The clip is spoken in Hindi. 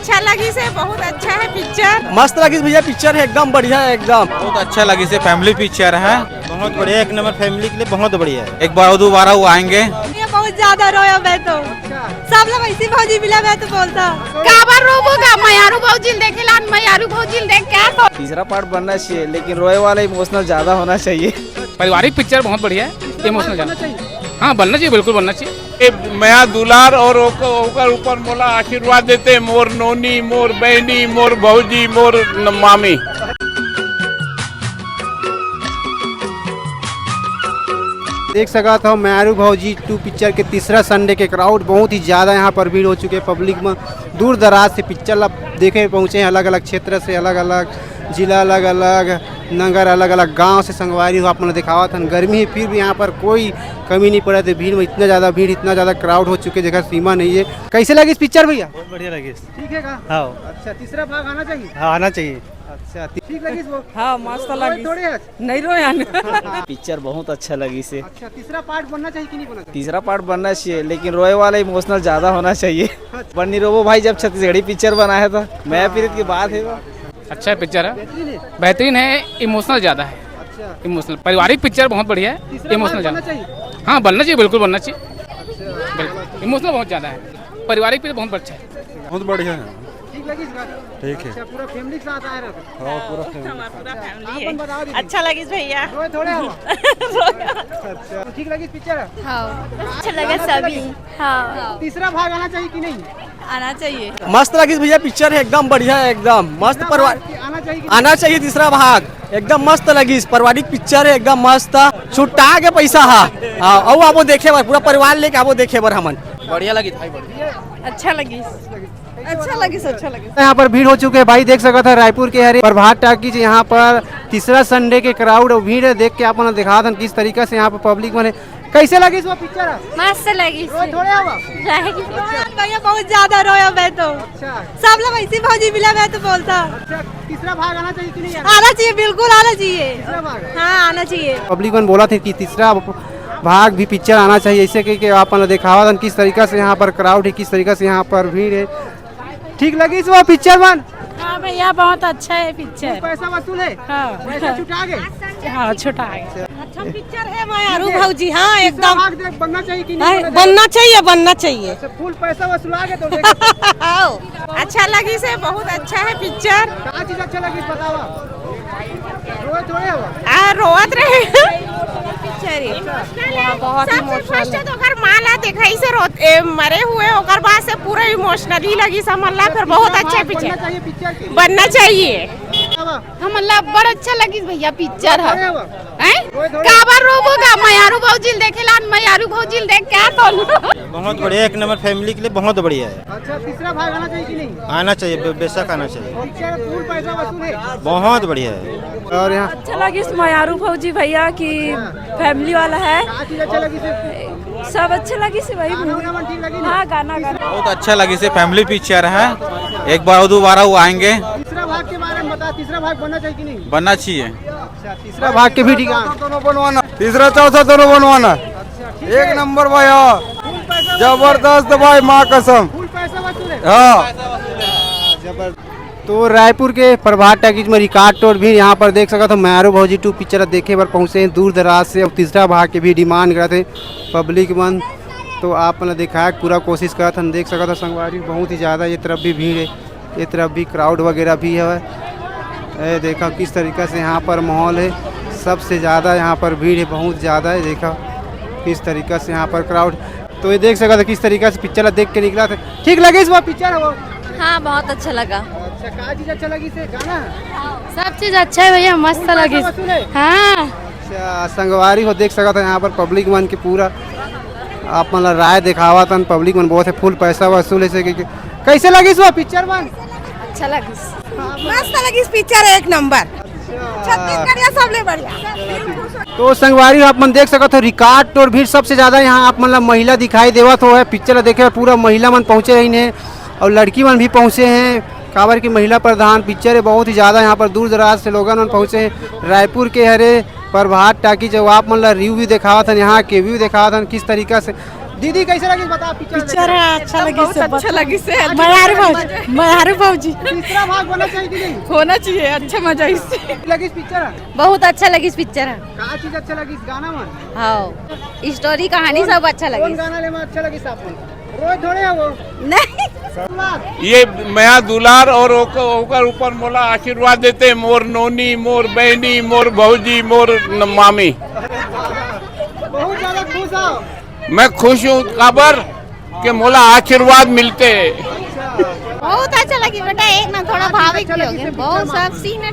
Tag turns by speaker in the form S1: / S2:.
S1: अच्छा लगी से, बहुत अच्छा है पिक्चर,
S2: मस्त लगी भैया पिक्चर है, एकदम बढ़िया है, एकदम
S3: बहुत अच्छा लगी से। फैमिली पिक्चर है, बहुत बढ़िया, एक नंबर फैमिली के लिए बहुत बढ़िया है। एक बार दोबारा वो आएंगे।
S1: ये बहुत ज्यादा रोया मैं तो, सब लोग ऐसी भौजी मिला मैं तो बोलता काबर रोबोगा मयारू भौजी देखे लान मयारू भौजी देख क्या तो।
S2: तीसरा पार्ट बनना चाहिए, लेकिन रोए वाला इमोशनल ज्यादा होना चाहिए।
S4: पारिवारिक पिक्चर बहुत बढ़िया है, इमोशनल ज्यादा। हाँ बनना चाहिए, बिल्कुल बनना चाहिए।
S5: मया दुलार और ओकर ऊपर मोला आशीर्वाद देते, मोर नोनी, मोर बहनी, मोर भौजी, मोर मामी।
S6: देख सका था मयारू भौजी 2 पिक्चर के तीसरा संडे के क्राउड बहुत ही ज़्यादा यहाँ पर भीड़ हो चुके हैं। पब्लिक में दूर दराज से पिक्चर देखे पहुँचे हैं, अलग अलग क्षेत्र से, अलग अलग जिला, अलग अलग नगर, अलग अलग गांव से संगवारी हो आप मैंने दिखावा था। गर्मी है फिर भी यहाँ पर कोई कमी नहीं पड़ा थी भीड़ में, इतना ज़्यादा क्राउड हो चुके जगह सीमा नहीं है। कैसे लगी इस पिक्चर भैया?
S2: बहुत बढ़िया लगी।
S6: ठीक है का?
S2: हाँ
S6: अच्छा, तीसरा भाग आना चाहिए?
S2: हाँ आना चाहिए।
S6: अच्छा, ठीक लगी वो?
S1: हाँ मस्त लगी,
S6: थोड़े
S1: नहीं रोया
S2: पिक्चर बहुत अच्छा लगी से।
S6: अच्छा, तीसरा पार्ट बनना चाहिए कि नहीं बनना चाहिए?
S2: तीसरा पार्ट बनना चाहिए, लेकिन रोए वाला इमोशनल ज्यादा होना चाहिए। बन्नी रोबो भाई जब छत्तीसगढ़ी पिक्चर बनाया था, मैं फिर की बात है वो।
S4: अच्छा पिक्चर है, बेहतरीन है, इमोशनल ज्यादा है।
S6: अच्छा,
S4: इमोशनल पारिवारिक पिक्चर बहुत बढ़िया है,
S6: तीसरा
S4: इमोशनल
S6: भाग बनना
S4: ज्यादा।
S6: चाहिए?
S4: हाँ बनना चाहिए, बिल्कुल बनना चाहिए,
S6: अच्छा,
S4: बिल्कुल इमोशनल बहुत ज्यादा है। पारिवारिक पिक्चर बहुत अच्छा है,
S3: बहुत बढ़िया है।
S6: ठीक लगी इस बात?
S3: ठीक है।
S6: अच्छा, पूरा फैमिली के साथ आए रहे?
S3: हाँ पूरा
S1: पूरा फैमिली
S6: अपन बताओ दीदी।
S1: अच्छा लगी भैया।
S6: रोए थोड़े हो? अच्छा, ठीक लगी इस पिक्चर?
S7: अच्छा लगा सभी। हाँ
S6: तीसरा भाग आना चाहिए कि नहीं?
S7: आना चाहिए।
S2: मस्त लगी भैया पिक्चर है, एकदम बढ़िया है, एकदम मस्त। परिवार
S6: आना चाहिए कि
S2: आना चाहिए तीसरा भाग, एकदम मस्त लगी। पारिवारिक पिक्चर है, एकदम मस्त। छुट्टा के पैसा हाँ और आपको देखे बार पूरा परिवार लेके आपको देखे बार हमन बढ़िया लगी भाई।
S1: अच्छा लगी, अच्छा लगी, अच्छा लगी।
S6: यहाँ पर भीड़ हो चुके हैं भाई, देख सका था रायपुर के हरे प्रभात टाकीज यहाँ पर तीसरा संडे के क्राउड और भीड़ है। देख के आप दिखा था किस तरीके से यहाँ पर पब्लिक बने। कैसे लगी इस पिक्चर?
S7: मस्त लगी।
S6: थोड़े हवा?
S1: भैया बहुत ज्यादा रोया मैं तो,
S6: अच्छा,
S1: सब लोग ऐसी भौजी मिला मैं तो बोलता
S6: अच्छा, तीसरा भाग आना चाहिए कि नहीं?
S1: आना चाहिए, बिल्कुल आना चाहिए।
S6: तीसरा भाग?
S1: हाँ आना चाहिए।
S6: पब्लिक वन बोला था कि तीसरा भाग भी पिक्चर आना चाहिए, ऐसे कि आप दिखावा था किस तरीके से यहाँ पर क्राउड है, किस तरीके से यहाँ पर भीड़ है। ठीक लगी इस पिक्चर वन?
S1: हाँ भैया बहुत अच्छा है पिक्चर।
S6: पैसा वसूल है?
S1: हाँ
S6: पैसा छुटा गए?
S1: हाँ छोटा है, अच्छा पिक्चर है मयारू भौजी। हाँ
S6: तीसरा
S1: एकदम
S6: भाग बनना चाहिए कि नहीं?
S1: बनना चाहिए, बनना चाहिए।
S6: अच्छा, फुल पैसा वसूला गए तो देखो।
S1: अच्छा लगी से, बहुत अच्छा है पिक्चर।
S6: क्या चीज अच्छा लगी बतावा? रोए थोड़े हो?
S1: रोवत रहे बहुत इमोशनल है। तो अगर माला दिखाई से मरे हुए ओकर बाद से पूरा इमोशनली लगी समझला, फिर बहुत अच्छा पिक्चर बनना चाहिए।
S7: हमला बड़ अच्छा लगी भैया पिक्चर है।
S6: थोड़े
S7: काबर रोबोगा मयारू भौजी देखे लान मयारू भौजी देख क्या तो।
S3: बहुत बढ़िया, एक नंबर फैमिली के लिए बहुत बढ़िया है।
S6: अच्छा, तीसरा भाग आना चाहिए कि नहीं?
S3: आना चाहिए, बेशक आना चाहिए।
S6: पिक्चर फुल पैसा वसूल है?
S3: बहुत बढ़िया है।
S6: और यहाँ
S1: अच्छा लगी मयारू भौजी भैया की फैमिली वाला है,
S6: क्या चीज अच्छा लगी से?
S1: सब अच्छे लगी से भाई।
S6: गाना ठीक लगी ना?
S1: हाँ गाना
S3: बहुत अच्छा लगी से। फैमिली पिक्चर है, एक बार दोबारा वो आएंगे।
S6: तीसरा भाग के बारे में बता, तीसरा भाग बनना चाहिए कि नहीं?
S3: बनना चाहिए।
S6: अच्छा, तीसरा भाग के भी ठीक है।
S8: दोनों बनवाना, तीसरा चौथा दोनों बनवाना, एक नंबर भाई। हाँ जबरदस्त भाई, माँ कसम।
S6: फुल पैसा वसूल है?
S8: हाँ
S6: जबरदस्त। तो रायपुर के प्रभात टाकीज में रिकॉर्ड तोड़ भी यहाँ पर देख सका था मयारू भौजी 2 पिक्चर देखे पर पहुँचे हैं दूर दराज से, और तीसरा भाग के भी डिमांड कर रहे थे पब्लिक मन। तो आपने देखा पूरा कोशिश करा था, देख सका था संगवारी बहुत ही ज़्यादा। ये तरफ भी भीड़ है, ये तरफ भी क्राउड वगैरह भी है। देखा किस तरीक़े से यहाँ पर माहौल है, सबसे ज़्यादा यहाँ पर भीड़ है, बहुत ज़्यादा है। देखा किस तरीक़े से यहाँ पर क्राउड, तो ये देख सका था किस तरीक़े से पिक्चर देख के निकला था। ठीक लगी इस पिक्चर वो?
S7: हाँ बहुत अच्छा लगा।
S6: अच्छा, क्या चीज़ अच्छा लगी से? गाना?
S7: सब चीज अच्छा है भैया, मस्त लगी। हाँ
S6: अच्छा, संगवारी हो देख सका था यहाँ पर पब्लिक मन के पूरा आप मतलब राय दिखावा था। पब्लिक मन बहुत है, फुल पैसा वसूल है। कैसे लगी इस पिक्चर मन?
S7: अच्छा लगी,
S1: मस्त लगी पिक्चर, एक नंबर। छत्तीसगढ़ सबले बढ़िया।
S6: तो संगवारी आप मन देख सकते हो रिकॉर्ड तोड़ भीड़ सबसे ज़्यादा यहाँ आप मतलब महिला दिखाई देवा तो है। पिक्चर देखे पूरा महिला मन पहुँचे रही हैं और लड़की मन भी पहुँचे हैं। काबर की महिला प्रधान पिक्चर है, बहुत ही ज़्यादा यहाँ पर दूर दराज से लोगों मन पहुँचे हैं। रायपुर के हरे प्रभात टाकी जब आप मतलब रिव्यू भी दिखावा था, यहाँ के व्यू दिखावा था किस तरीका से दीदी कैसे लगी बता पिक्चर
S1: अच्छा लगी
S7: अच्छा लगी से
S1: मयारू भाजी
S6: तीसरा भाग होना चाहिए कि नहीं
S7: होना चाहिए अच्छा मजा इससे
S6: लगी इस पिक्चर
S7: बहुत अच्छा लगी इस पिक्चर
S6: का चीज अच्छा लगी इस गाना में
S7: हाँ स्टोरी कहानी सब अच्छा
S6: कौन
S7: लगी
S6: गाना ले में अच्छा लगी साहब रोज थोड़े है वो
S7: नहीं
S5: ये मया दुलार और ओकर ऊपर मोला आशीर्वाद देते मोर नोनी मोर बहनी मोर भौजी मोर मामी
S6: बहुत ज्यादा खुश हो
S5: मैं खुश हूँ काबर के मोला आशीर्वाद मिलते
S7: बहुत अच्छा लगी बेटा एक ना थोड़ा भाविक भी हो गया बहुत सब सीन है